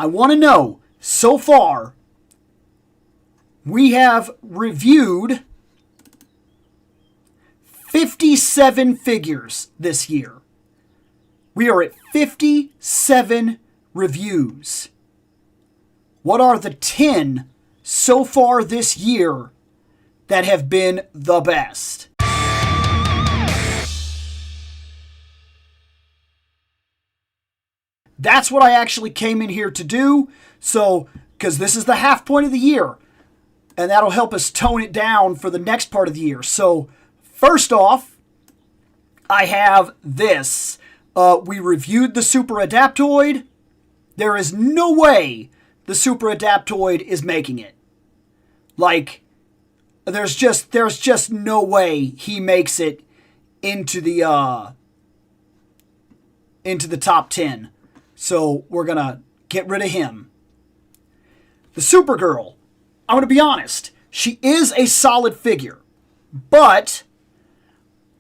I want to know, so far, we have reviewed 57 figures this year. We are at 57 reviews. What are the 10 so far this year that have been the best? That's what I actually came in here to do. So, because this is the half point of the year, and that'll help us tone it down for the next part of the year. So, first off, I have this. We reviewed the Super Adaptoid. There is no way the Super Adaptoid is making it. Like, there's just no way he makes it into the top 10. So we're gonna get rid of him. The Supergirl, I'm gonna be honest, she is a solid figure, but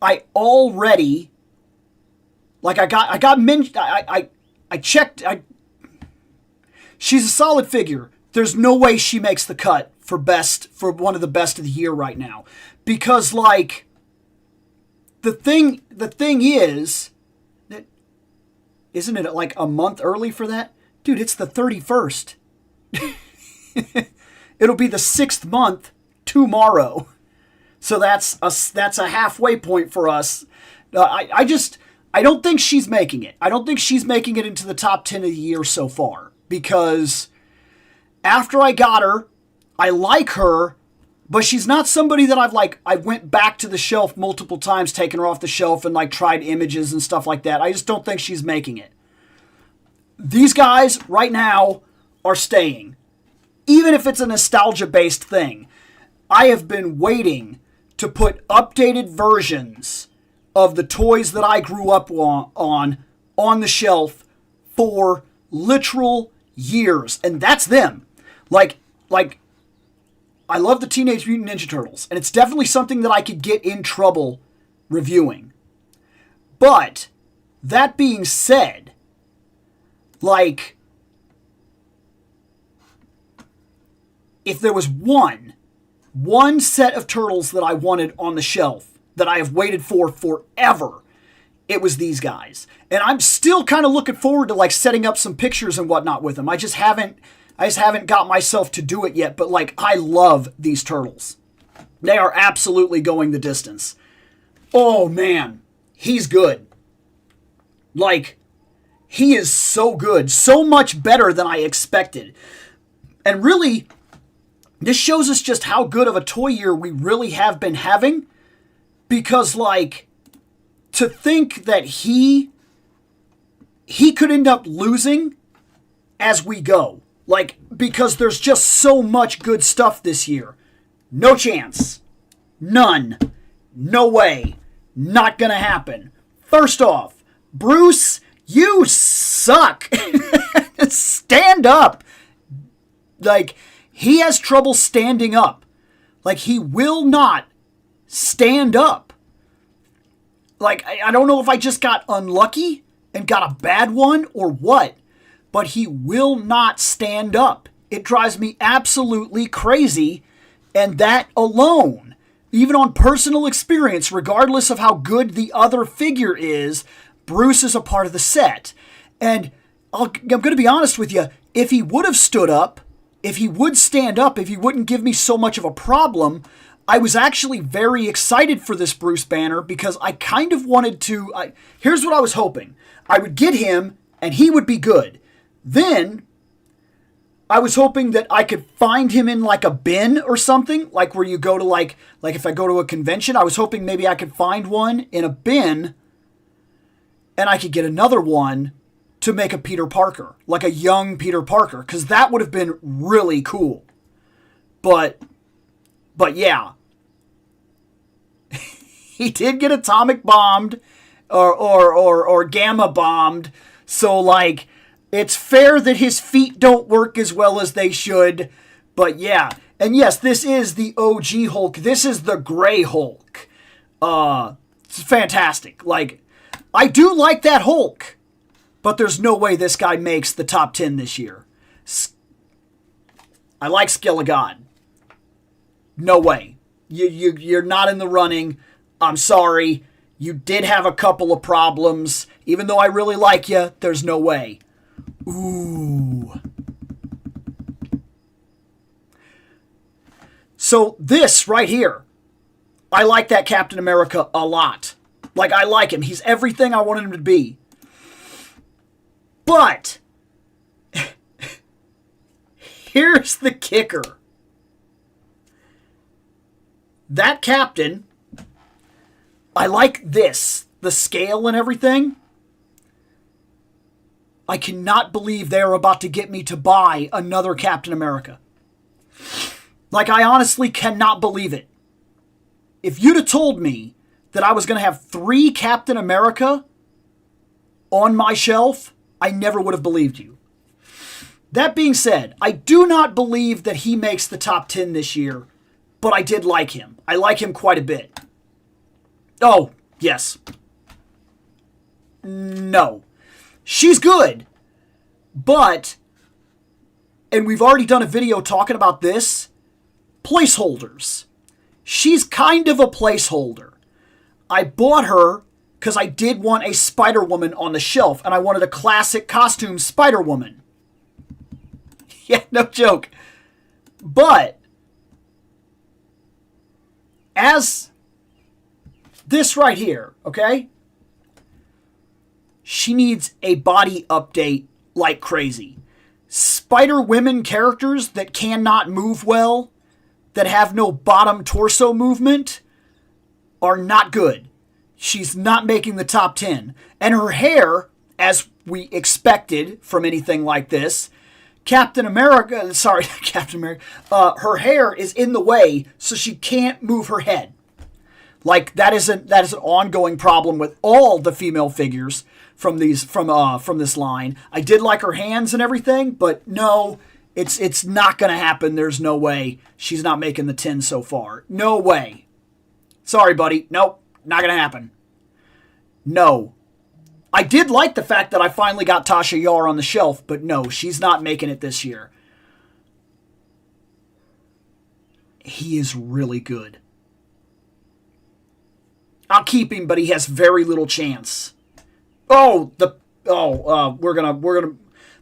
I already, like, I checked. She's a solid figure. There's no way she makes the cut for one of the best of the year right now, because, like, the thing is that, isn't it like a month early for that? Dude, it's the 31st. It'll be the 6th month tomorrow. So that's a halfway point for us. I don't think she's making it. I don't think she's making it into the top 10 of the year so far, because after I got her, I like her, but she's not somebody that I went back to the shelf multiple times, taken her off the shelf and like tried images and stuff like that. I just don't think she's making it. These guys right now are staying. Even if it's a nostalgia-based thing. I have been waiting to put updated versions of the toys that I grew up on the shelf for literal years. And that's them. Like, I love the Teenage Mutant Ninja Turtles, and it's definitely something that I could get in trouble reviewing. But, that being said, like, if there was one set of turtles that I wanted on the shelf that I have waited for forever, it was these guys. And I'm still kind of looking forward to like setting up some pictures and whatnot with them. I just haven't got myself to do it yet, but like, I love these turtles. They are absolutely going the distance. Oh man, he's good. Like, he is so good, so much better than I expected. And really, this shows us just how good of a toy year we really have been having, because, like, to think that he could end up losing as we go. Like, because there's just so much good stuff this year. No chance. None. No way. Not gonna happen. First off, Bruce, you suck. Stand up. Like, he has trouble standing up. Like, he will not stand up. Like, I don't know if I just got unlucky and got a bad one or what, but he will not stand up. It drives me absolutely crazy, and that alone, even on personal experience, regardless of how good the other figure is, Bruce is a part of the set. And I'm going to be honest with you, if he would have stood up, if he would stand up, if he wouldn't give me so much of a problem, I was actually very excited for this Bruce banner, because I kind of wanted to... here's what I was hoping. I would get him, and he would be good. Then, I was hoping that I could find him in like a bin or something, like where you go to like if I go to a convention, I was hoping maybe I could find one in a bin, and I could get another one to make a Peter Parker, like a young Peter Parker, because that would have been really cool. But yeah, he did get atomic bombed or gamma bombed, so like, it's fair that his feet don't work as well as they should. But yeah, and yes, this is the OG Hulk. This is the Gray Hulk. It's fantastic. Like, I do like that Hulk. But there's no way this guy makes the top 10 this year. I like Skill of God. No way. You're not in the running. I'm sorry. You did have a couple of problems. Even though I really like you, there's no way. Ooh. So this right here, I like that Captain America a lot. Like, I like him. He's everything I wanted him to be. But here's the kicker. That Captain, I like this, the scale and everything. I cannot believe they're about to get me to buy another Captain America. Like, I honestly cannot believe it. If you'd have told me that I was going to have 3 Captain America on my shelf, I never would have believed you. That being said, I do not believe that he makes the top 10 this year, but I did like him. I like him quite a bit. Oh, yes. No. She's good, but, and we've already done a video talking about this, placeholders. She's kind of a placeholder. I bought her because I did want a Spider-Woman on the shelf, and I wanted a classic costume Spider-Woman. Yeah, no joke. But as this right here, okay? She needs a body update like crazy. Spider-Women characters that cannot move well, that have no bottom torso movement, are not good. She's not making the top 10. And her hair, as we expected from anything like this, Captain America, her hair is in the way, so she can't move her head. Like, that is an ongoing problem with all the female figures from this line. I did like her hands and everything, but no, it's not going to happen. There's no way. She's not making the 10 so far. No way. Sorry, buddy. Nope, not going to happen. No. I did like the fact that I finally got Tasha Yar on the shelf, but no, she's not making it this year. He is really good. I'll keep him, but he has very little chance. We're gonna.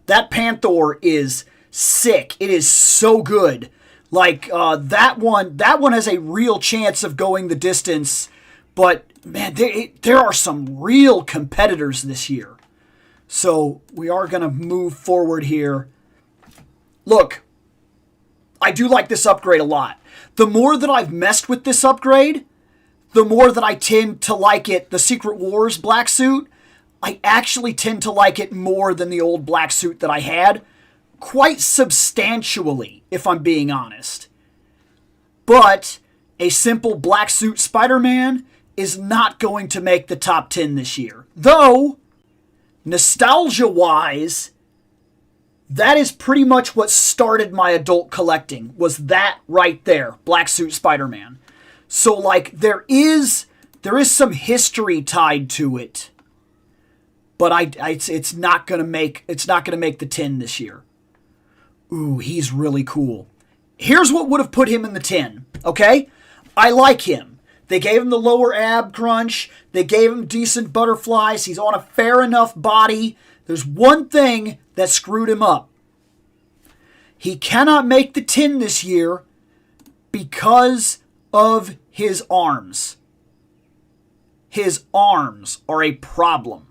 That Panther is sick. It is so good. Like that one has a real chance of going the distance. But man, there are some real competitors this year. So we are gonna move forward here. Look, I do like this upgrade a lot. The more that I've messed with this upgrade, the more that I tend to like it. The Secret Wars black suit, I actually tend to like it more than the old black suit that I had. Quite substantially, if I'm being honest. But a simple black suit Spider-Man is not going to make the top 10 this year. Though, nostalgia-wise, that is pretty much what started my adult collecting, was that right there, black suit Spider-Man. So, like, there is some history tied to it, but it's not gonna make the 10 this year. Ooh, he's really cool. Here's what would have put him in the 10. Okay, I like him. They gave him the lower ab crunch. They gave him decent butterflies. He's on a fair enough body. There's one thing that screwed him up. He cannot make the 10 this year because of his arms. His arms are a problem.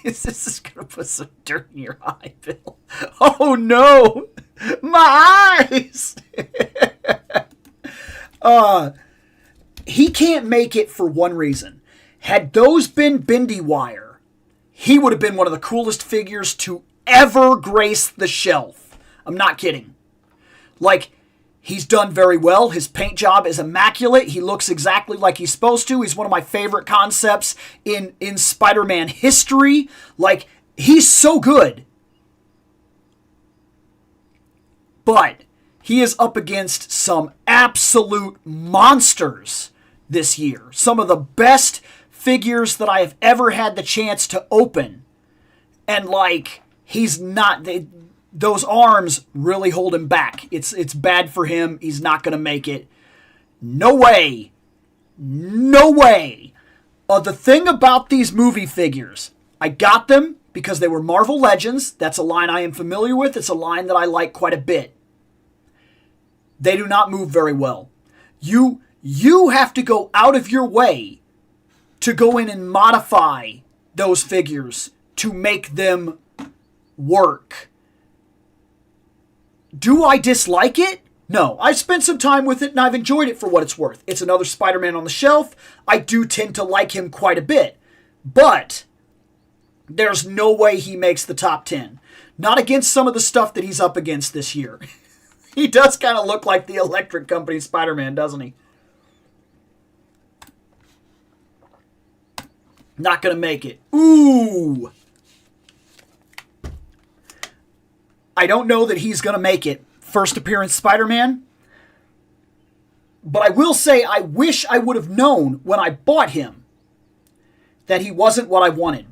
This is going to put some dirt in your eye, Bill. Oh no! My eyes! He can't make it for one reason. Had those been bendy wire, he would have been one of the coolest figures to ever grace the shelf. I'm not kidding. Like, he's done very well. His paint job is immaculate. He looks exactly like he's supposed to. He's one of my favorite concepts in Spider-Man history. Like, he's so good. But he is up against some absolute monsters this year. Some of the best figures that I have ever had the chance to open. And, like, he's not. Those arms really hold him back. It's bad for him. He's not going to make it. No way. No way. The thing about these movie figures, I got them because they were Marvel Legends. That's a line I am familiar with. It's a line that I like quite a bit. They do not move very well. You have to go out of your way to go in and modify those figures to make them work. Do I dislike it? No. I spent some time with it and I've enjoyed it for what it's worth. It's another Spider-Man on the shelf. I do tend to like him quite a bit. But there's no way he makes the top 10. Not against some of the stuff that he's up against this year. He does kind of look like the Electric Company Spider-Man, doesn't he? Not going to make it. Ooh. I don't know that he's going to make it. First appearance Spider-Man. But I will say I wish I would have known when I bought him that he wasn't what I wanted.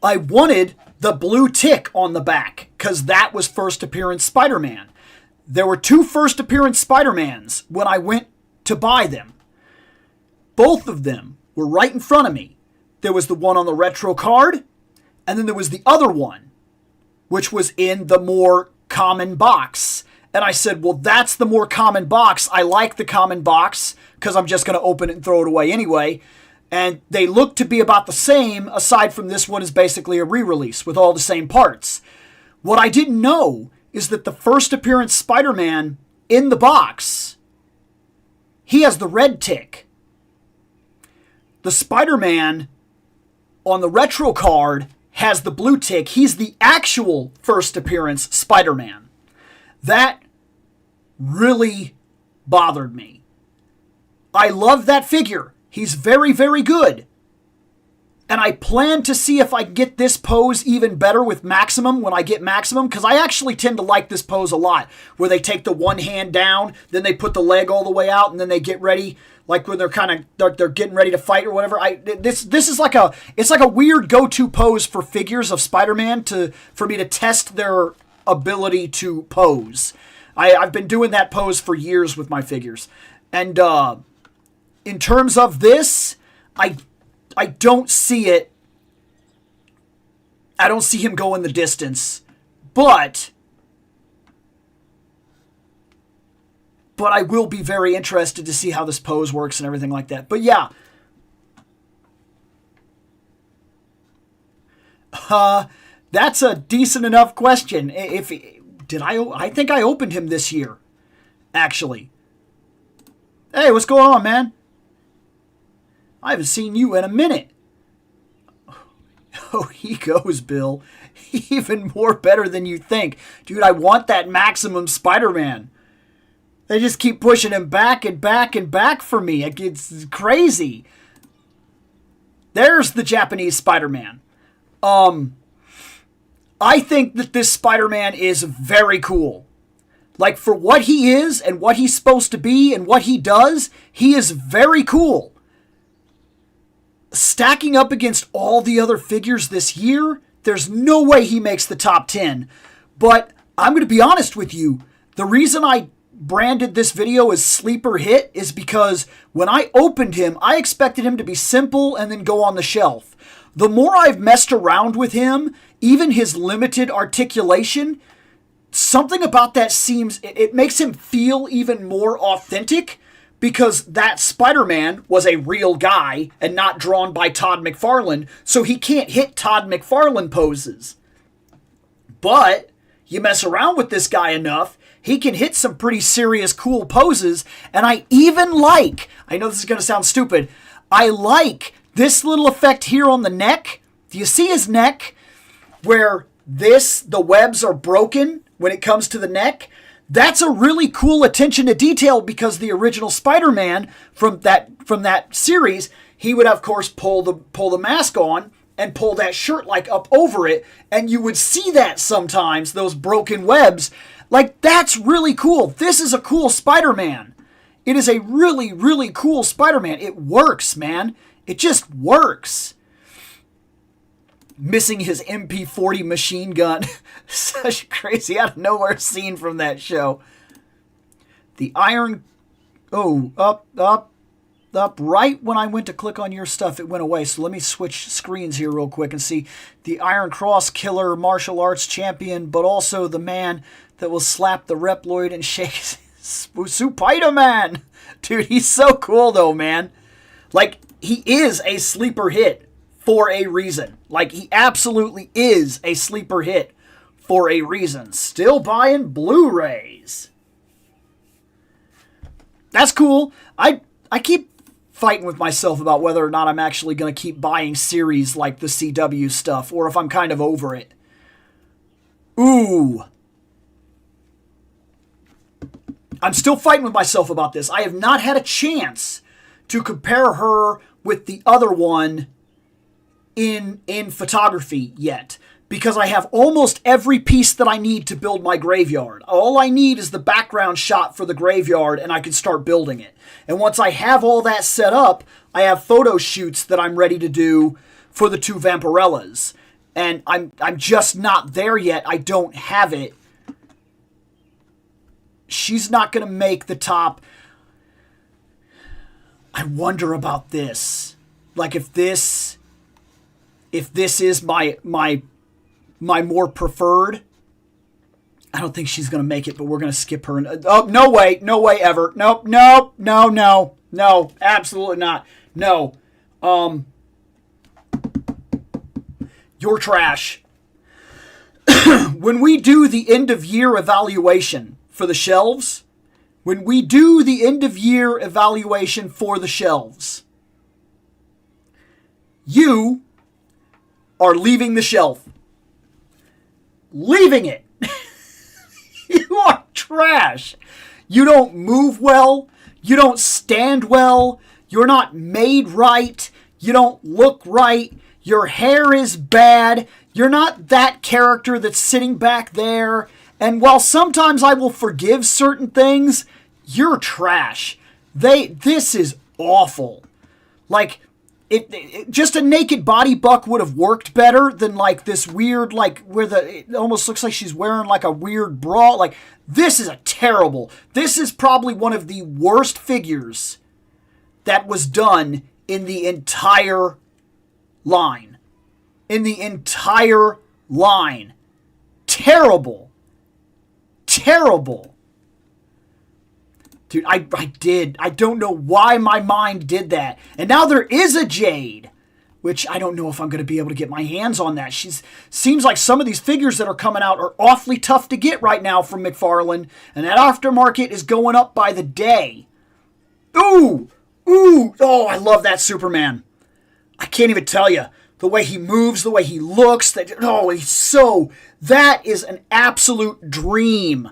I wanted the blue tick on the back because that was first appearance Spider-Man. There were 2 first appearance Spider-Mans when I went to buy them. Both of them were right in front of me. There was the one on the retro card, and then there was the other one, which was in the more common box. And I said, well, that's the more common box. I like the common box because I'm just going to open it and throw it away anyway. And they look to be about the same, aside from this one is basically a re-release with all the same parts. What I didn't know is that the first appearance Spider-Man in the box, he has the red tick. The Spider-Man on the retro card has the blue tick. He's the actual first appearance Spider-Man. That really bothered me. I love that figure. He's very, very good. And I plan to see if I can get this pose even better with Maximum when I get Maximum, because I actually tend to like this pose a lot, where they take the one hand down, then they put the leg all the way out, and then they get ready, like when they're getting ready to fight or whatever. This is like a weird go-to pose for figures of Spider-Man for me to test their ability to pose. I've been doing that pose for years with my figures, and in terms of this, I don't see it. I don't see him going the distance. But I will be very interested to see how this pose works and everything like that. But yeah. That's a decent enough question. I think I opened him this year, actually. Hey, what's going on, man? I haven't seen you in a minute. Oh, he goes, Bill. Even more better than you think. Dude, I want that Maximum Spider-Man. They just keep pushing him back and back and back for me. It's crazy. There's the Japanese Spider-Man. I think that this Spider-Man is very cool. Like, for what he is and what he's supposed to be and what he does, he is very cool. Stacking up against all the other figures this year, there's no way he makes the top 10. But I'm going to be honest with you. The reason I branded this video as Sleeper Hit is because when I opened him, I expected him to be simple and then go on the shelf. The more I've messed around with him, even his limited articulation, something about that it makes him feel even more authentic. Because that Spider-Man was a real guy and not drawn by Todd McFarlane, so he can't hit Todd McFarlane poses. But you mess around with this guy enough, he can hit some pretty serious cool poses, and I know this is going to sound stupid, I like this little effect here on the neck. Do you see his neck? Where the webs are broken when it comes to the neck? That's a really cool attention to detail because the original Spider-Man from that series, he would of course pull the mask on and pull that shirt like up over it, and you would see that sometimes, those broken webs. Like, that's really cool. This is a cool Spider-Man. It is a really, really cool Spider-Man. It works, man. It just works. missing his MP40 machine gun. Such a crazy out of nowhere scene from that show. The iron... Oh, up. Right when I went to click on your stuff, it went away. So let me switch screens here real quick and see. The Iron Cross killer, martial arts champion, but also the man that will slap the Reploid and shake his Spider-Man. Dude, he's so cool though, man. Like, he is a sleeper hit for a reason. Like, he absolutely is a sleeper hit for a reason. Still buying Blu-rays. That's cool. I keep fighting with myself about whether or not I'm actually going to keep buying series like the CW stuff, or if I'm kind of over it. Ooh. I'm still fighting with myself about this. I have not had a chance to compare her with the other one in photography yet, because I have almost every piece that I need to build my graveyard. All I need is the background shot for the graveyard, and I can start building it. And once I have all that set up, I have photo shoots that I'm ready to do for the 2 Vampirellas. And I'm just not there yet. I don't have it. She's not going to make the top. I wonder about this. Like, if this is my more preferred, I don't think she's going to make it, but we're going to skip her. Oh, no way ever. Nope, no, absolutely not. No. You're trash. When we do the end of year evaluation for the shelves, you are leaving the shelf. Leaving it. You are trash. You don't move well. You don't stand well. You're not made right. You don't look right. Your hair is bad. You're not that character that's sitting back there. And while sometimes I will forgive certain things, you're trash. This is awful. Like, just a naked body buck would have worked better than like this weird, like where it almost looks like she's wearing like a weird bra. Like, this is this is probably one of the worst figures that was done in the entire line. Terrible. Dude, I don't know why my mind did that. And now there is a Jade, which I don't know if I'm going to be able to get my hands on that. Seems like some of these figures that are coming out are awfully tough to get right now from McFarlane, and that aftermarket is going up by the day. Ooh, oh, I love that Superman. I can't even tell you. The way he moves, the way he looks, that is an absolute dream.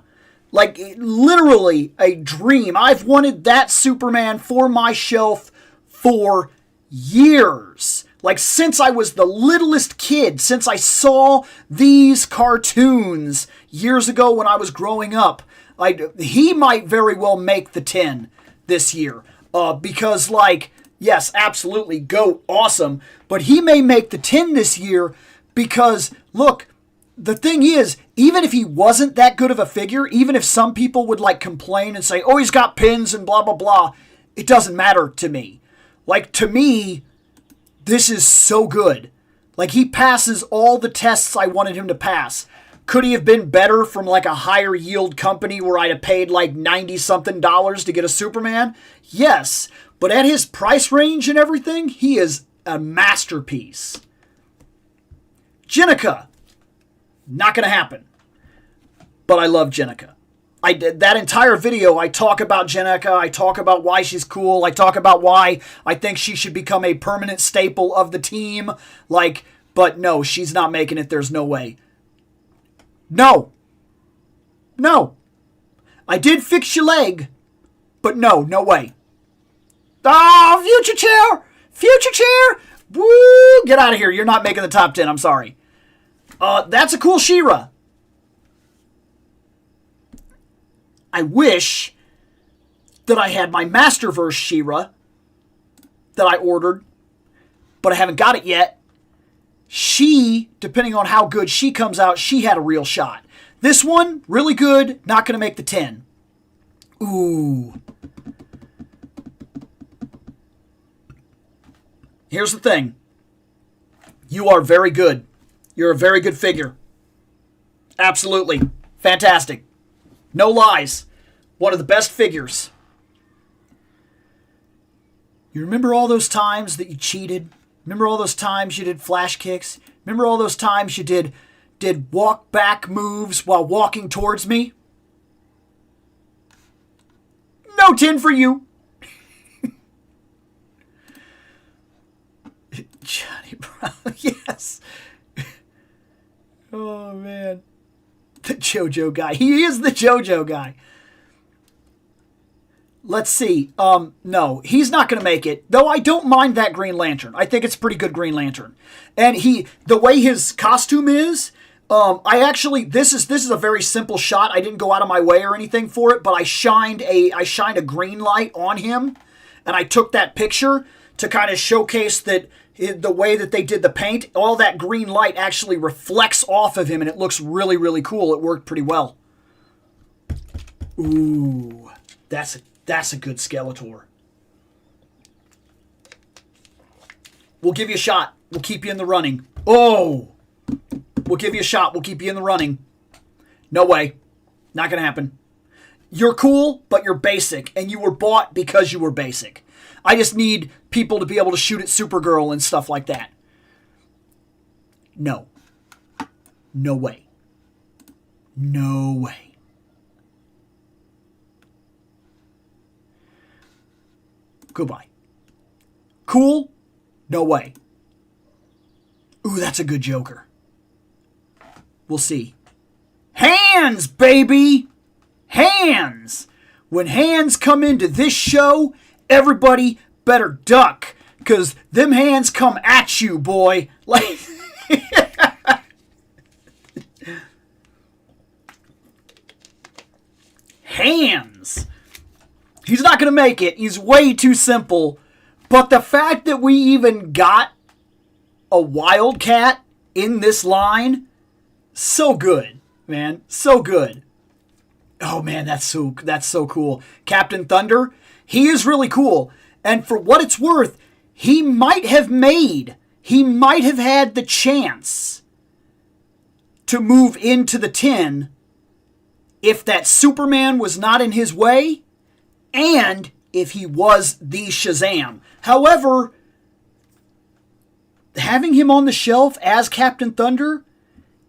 Like, literally a dream. I've wanted that Superman for my shelf for years. Like, since I was the littlest kid, since I saw these cartoons years ago when I was growing up. He might very well make the 10 this year. Because, like, yes, absolutely, GOAT, awesome. But he may make the 10 this year because, look, the thing is, even if he wasn't that good of a figure, even if some people would like complain and say, oh, he's got pins and blah, blah, blah, it doesn't matter to me. Like, to me, this is so good. Like, he passes all the tests I wanted him to pass. Could he have been better from like a higher yield company where I'd have paid like $90-something to get a Superman? Yes. But at his price range and everything, he is a masterpiece. Jennica. Not going to happen. But I love Jennica. I did that entire video. I talk about Jennica. I talk about why she's cool. I talk about why I think she should become a permanent staple of the team. Like, but no, she's not making it. There's no way. No. I did fix your leg, but no way. Oh, future chair. Woo! Get out of here. You're not making the top 10. I'm sorry. That's a cool She-Ra. I wish that I had my Masterverse She-Ra that I ordered, but I haven't got it yet. she, depending on how good she comes out, she had a real shot. This one, really good, not going to make the 10. Ooh. Here's the thing. You are very good. You're a very good figure. Absolutely. Fantastic. No lies. One of the best figures. You remember all those times that you cheated? Remember all those times you did flash kicks? Remember all those times you did walk back moves while walking towards me? No 10 for you. Johnny Brown, yes. Oh, man. The JoJo guy. He is the JoJo guy. Let's see. No, he's not going to make it. Though I don't mind that Green Lantern. I think it's a pretty good Green Lantern. And the way his costume is, this is a very simple shot. I didn't go out of my way or anything for it, but I shined a green light on him, and I took that picture to kind of showcase that the way that they did the paint, all that green light actually reflects off of him, and it looks really, really cool. It worked pretty well. Ooh, that's a good Skeletor. We'll give you a shot. We'll keep you in the running. Oh! We'll give you a shot. We'll keep you in the running. No way. Not going to happen. You're cool, but you're basic, and you were bought because you were basic. I just need people to be able to shoot at Supergirl and stuff like that. No. No way. No way. Goodbye. Cool? No way. Ooh, that's a good Joker. We'll see. Hands, baby! Hands! When hands come into this show, everybody better duck, because them hands come at you, boy. Like... Hands! He's not going to make it. He's way too simple. But the fact that we even got a Wildcat in this line, so good, man. So good. Oh, man, that's so cool. Captain Thunder, he is really cool. And for what it's worth, he might have had the chance to move into the 10 if that Superman was not in his way and if he was the Shazam. However, having him on the shelf as Captain Thunder,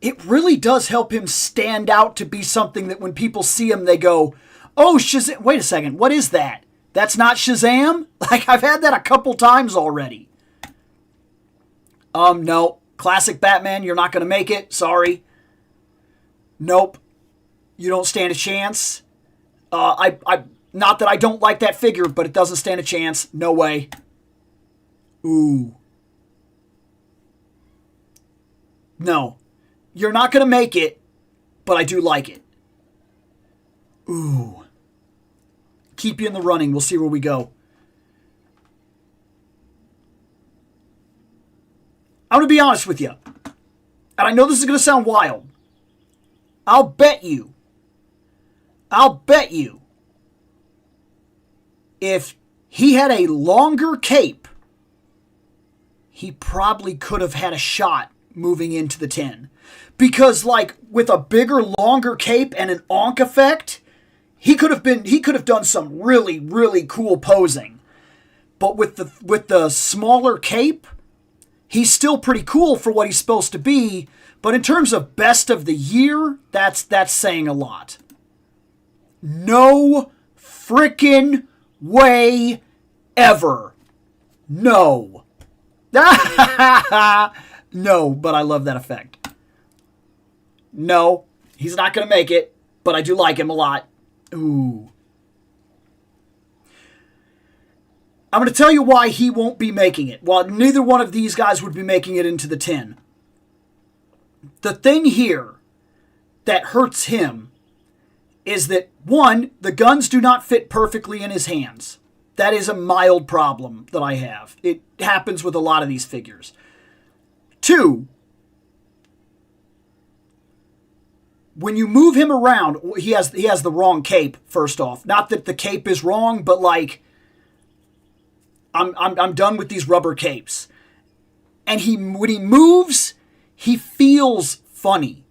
it really does help him stand out to be something that when people see him, they go, oh, Shazam, wait a second, what is that? That's not Shazam? Like, I've had that a couple times already. No. Classic Batman, you're not going to make it. Sorry. Nope. You don't stand a chance. Not that I don't like that figure, but it doesn't stand a chance. No way. Ooh. No. You're not going to make it, but I do like it. Ooh. Keep you in the running. We'll see where we go. I'm going to be honest with you. And I know this is going to sound wild. I'll bet you. If he had a longer cape, he probably could have had a shot moving into the 10. Because, like, with a bigger, longer cape and an onk effect, he could have done some really, really cool posing. But with the smaller cape, he's still pretty cool for what he's supposed to be. But in terms of best of the year, that's saying a lot. No frickin' way ever. No. No, but I love that effect. No, he's not going to make it, but I do like him a lot. Ooh. I'm going to tell you why he won't be making it. Well, neither one of these guys would be making it into the 10. The thing here that hurts him is that, one, the guns do not fit perfectly in his hands. That is a mild problem that I have. It happens with a lot of these figures. 2, when you move him around, he has the wrong cape, first off. Not that the cape is wrong, but like, I'm done with these rubber capes. And when he moves, he feels funny.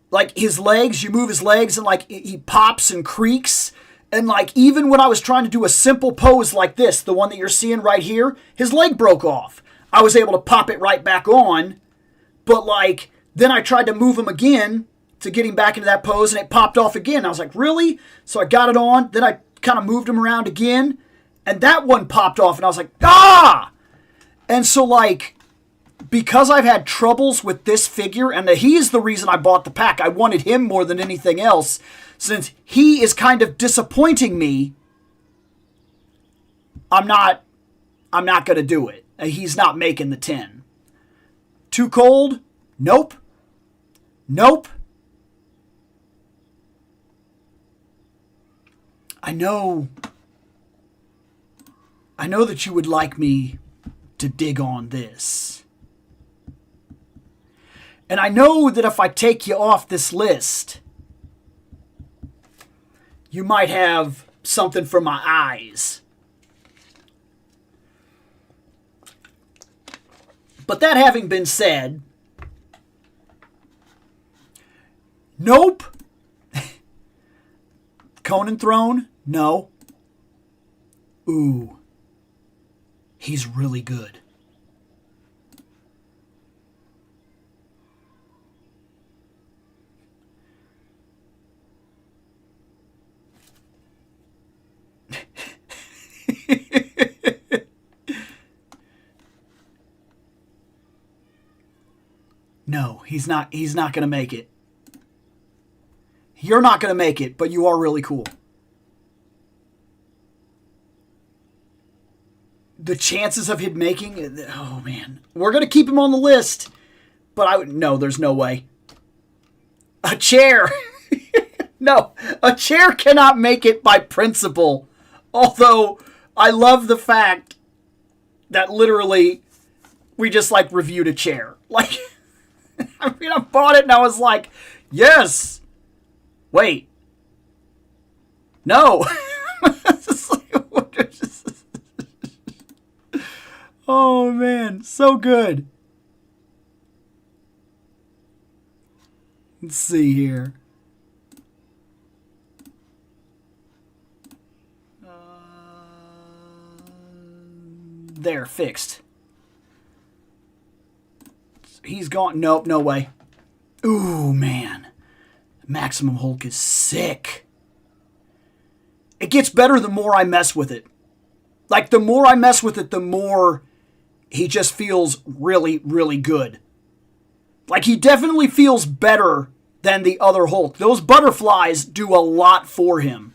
Like his legs, you move his legs and like he pops and creaks. And like even when I was trying to do a simple pose like this, the one that you're seeing right here, his leg broke off. I was able to pop it right back on. But like, then I tried to move him again to get him back into that pose, and it popped off again. I was like, really? So I got it on. Then I kind of moved him around again, and that one popped off, and I was like, ah! And so, like, because I've had troubles with this figure, and he is the reason I bought the pack. I wanted him more than anything else, since he is kind of disappointing me. I'm not going to do it. He's not making the 10. Too cold? Nope. Nope. I know that you would like me to dig on this. And I know that if I take you off this list, you might have something for my eyes. But that having been said, nope. Conan Throne? No. Ooh. He's really good. No, he's not going to make it. You're not going to make it, but you are really cool. The chances of him making... Oh, man. We're going to keep him on the list. But no, there's no way. A chair. No, a chair cannot make it by principle. Although, I love the fact that literally we just, like, reviewed a chair. Like, I mean, I bought it and I was like, yes. Wait. No. Oh, man. So good. Let's see here. There, fixed. He's gone. Nope, no way. Ooh, man. Maximum Hulk is sick. It gets better the more I mess with it. Like, the more I mess with it, the more he just feels really, really good. Like, he definitely feels better than the other Hulk. Those butterflies do a lot for him.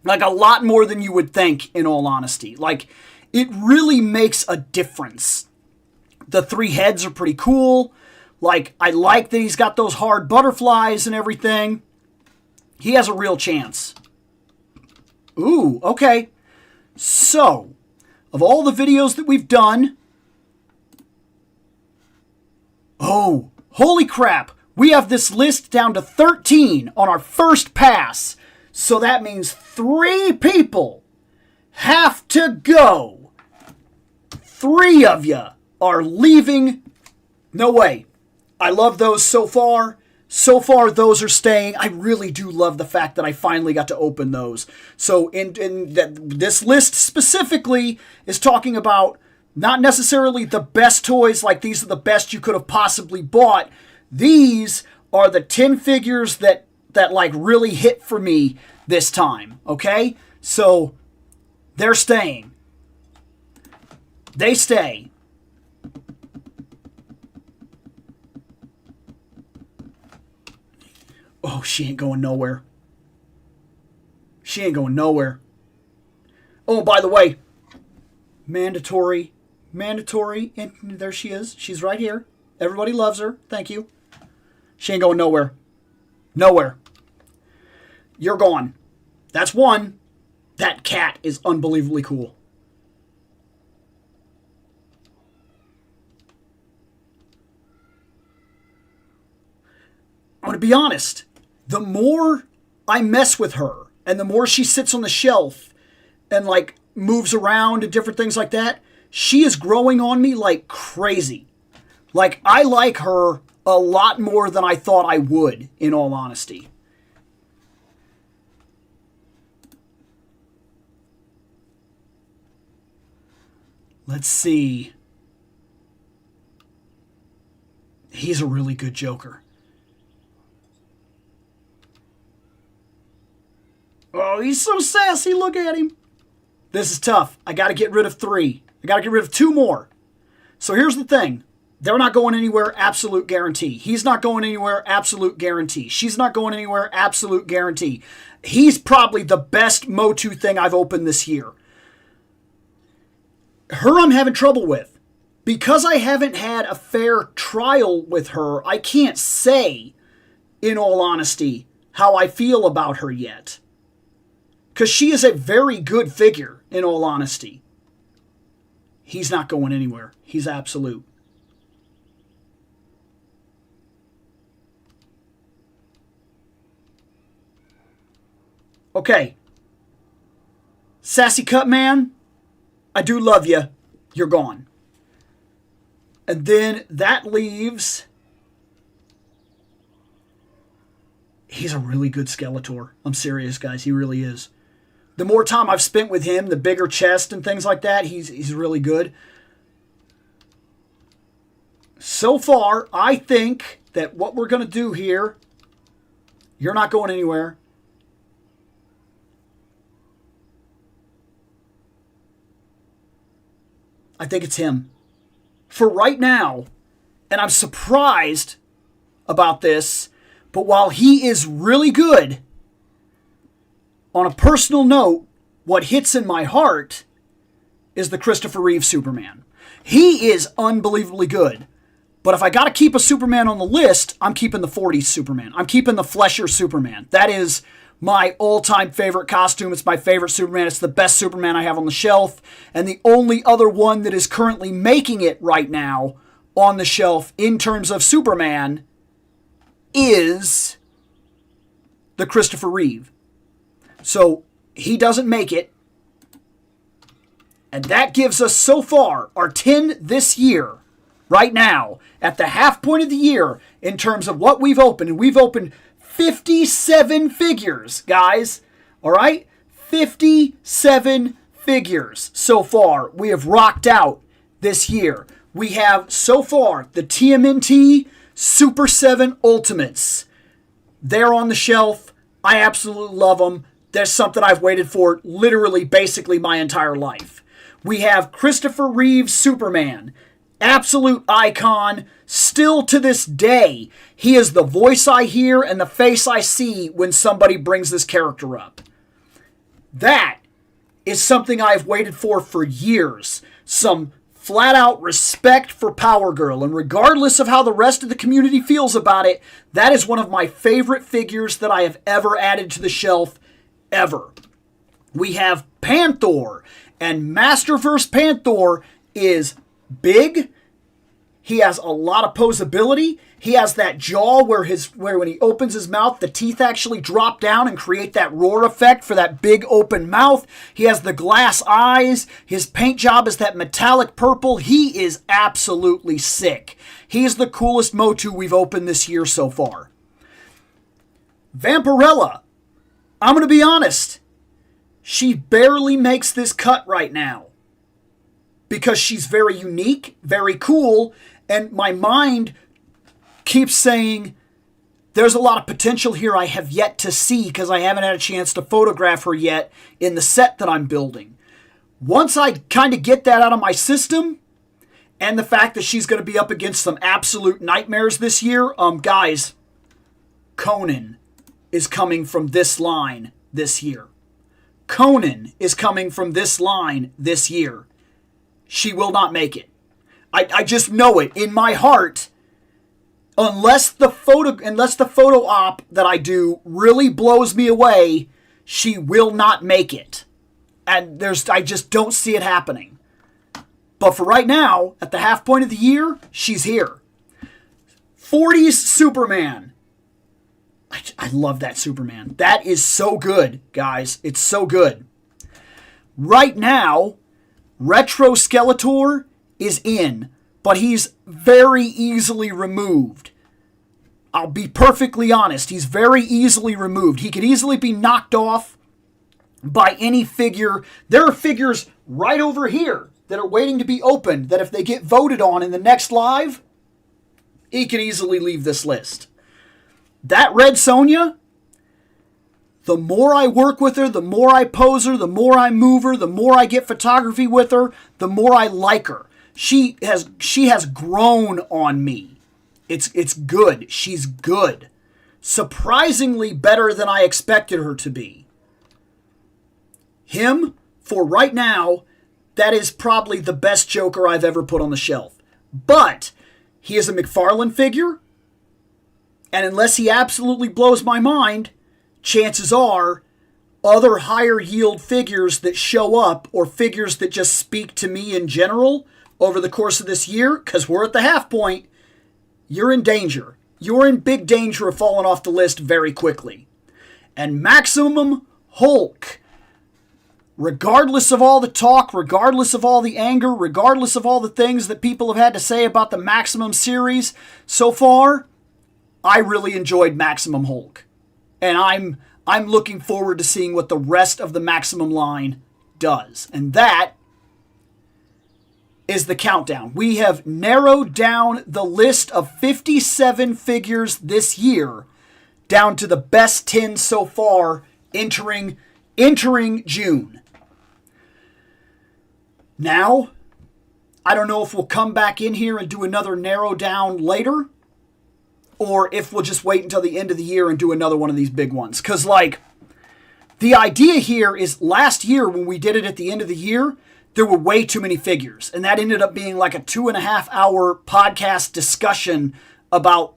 Like, a lot more than you would think, in all honesty. Like, it really makes a difference. The 3 heads are pretty cool. Like, I like that he's got those hard butterflies and everything. He has a real chance. Ooh, okay. So, of all the videos that we've done... Oh, holy crap. We have this list down to 13 on our first pass. So that means 3 people have to go. 3 of you are leaving. No way. I love those so far. So far, those are staying. I really do love the fact that I finally got to open those. So this list specifically is talking about not necessarily the best toys, like these are the best you could have possibly bought. These are the 10 figures that like really hit for me this time, okay? So they're staying. They stay. Oh, she ain't going nowhere. She ain't going nowhere. Oh, by the way, mandatory, and there she is. She's right here. Everybody loves her. Thank you. She ain't going nowhere. Nowhere. You're gone. That's 1. That cat is unbelievably cool. I'm going to be honest. The more I mess with her and the more she sits on the shelf and like moves around and different things like that, she is growing on me like crazy. Like, I like her a lot more than I thought I would, in all honesty. Let's see. He's a really good Joker. Oh, he's so sassy. Look at him. This is tough. I got to get rid of 3. I got to get rid of 2 more. So here's the thing. They're not going anywhere, absolute guarantee. He's not going anywhere, absolute guarantee. She's not going anywhere, absolute guarantee. He's probably the best Motu thing I've opened this year. Her I'm having trouble with. Because I haven't had a fair trial with her, I can't say, in all honesty, how I feel about her yet. Because she is a very good figure, in all honesty. He's not going anywhere. He's absolute. Okay. Sassy Cut Man, I do love you. You're gone. And then that leaves... He's a really good Skeletor. I'm serious, guys. He really is. The more time I've spent with him, the bigger chest and things like that, he's really good. So far, I think that what we're going to do here... You're not going anywhere. I think it's him. For right now, and I'm surprised about this, but while he is really good, on a personal note, what hits in my heart is the Christopher Reeve Superman. He is unbelievably good. But if I got to keep a Superman on the list, I'm keeping the 40s Superman. I'm keeping the Flesher Superman. That is my all-time favorite costume. It's my favorite Superman. It's the best Superman I have on the shelf. And the only other one that is currently making it right now on the shelf in terms of Superman is the Christopher Reeve. So he doesn't make it. And that gives us so far our 10 this year, right now, at the half point of the year in terms of what we've opened. And we've opened 57 figures, guys. All right? 57 figures so far we have rocked out this year. We have, so far, the TMNT Super 7 Ultimates. They're on the shelf. I absolutely love them. There's something I've waited for literally basically my entire life. We have Christopher Reeve Superman. Absolute icon. Still to this day, he is the voice I hear and the face I see when somebody brings this character up. That is something I've waited for years. Some flat out respect for Power Girl. And regardless of how the rest of the community feels about it, that is one of my favorite figures that I have ever added to the shelf, ever. We have Panther. And Masterverse Panther is big. He has a lot of posability. He has that jaw where when he opens his mouth, the teeth actually drop down and create that roar effect for that big open mouth. He has the glass eyes. His paint job is that metallic purple. He is absolutely sick. He's the coolest Motu we've opened this year so far. Vampirella. I'm going to be honest. She barely makes this cut right now. Because she's very unique, very cool, and my mind keeps saying there's a lot of potential here I have yet to see because I haven't had a chance to photograph her yet in the set that I'm building. Once I kind of get that out of my system, and the fact that she's going to be up against some absolute nightmares this year, guys, Conan is coming from this line this year. Conan is coming from this line this year. She will not make it. I just know it in my heart. Unless the photo op that I do really blows me away, she will not make it. And I just don't see it happening. But for right now, at the half point of the year, she's here. 40s Superman. I love that Superman. That is so good, guys. It's so good. Right now, Retro Skeletor is in, but he's very easily removed. I'll be perfectly honest. He's very easily removed. He could easily be knocked off by any figure. There are figures right over here that are waiting to be opened that if they get voted on in the next live, he could easily leave this list. That Red Sonja, the more I work with her, the more I pose her, the more I move her, the more I get photography with her, the more I like her. She has grown on me. It's good. She's good. Surprisingly better than I expected her to be. Him, for right now, that is probably the best Joker I've ever put on the shelf. But he is a McFarlane figure, and unless he absolutely blows my mind, chances are other higher yield figures that show up or figures that just speak to me in general over the course of this year, because we're at the half point, you're in danger. You're in big danger of falling off the list very quickly. And Maximum Hulk, regardless of all the talk, regardless of all the anger, regardless of all the things that people have had to say about the Maximum series so far, I really enjoyed Maximum Hulk. And I'm looking forward to seeing what the rest of the Maximum line does. And that is the countdown. We have narrowed down the list of 57 figures this year down to the best 10 so far entering June. Now, I don't know if we'll come back in here and do another narrow down later, or if we'll just wait until the end of the year and do another one of these big ones. Because, the idea here is last year when we did it at the end of the year, there were way too many figures. And that ended up being like a 2.5 hour podcast discussion about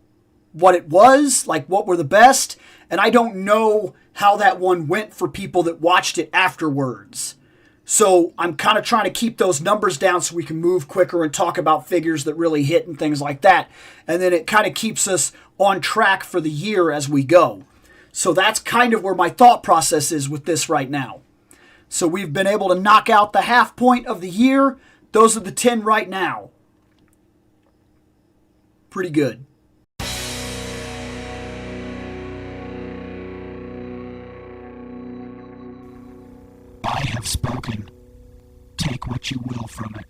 what it was, what were the best. And I don't know how that one went for people that watched it afterwards. So I'm kind of trying to keep those numbers down so we can move quicker and talk about figures that really hit and things like that. And then it kind of keeps us on track for the year as we go. So that's kind of where my thought process is with this right now. So we've been able to knock out the half point of the year. Those are the 10 right now. Pretty good. I have spoken. Take what you will from it.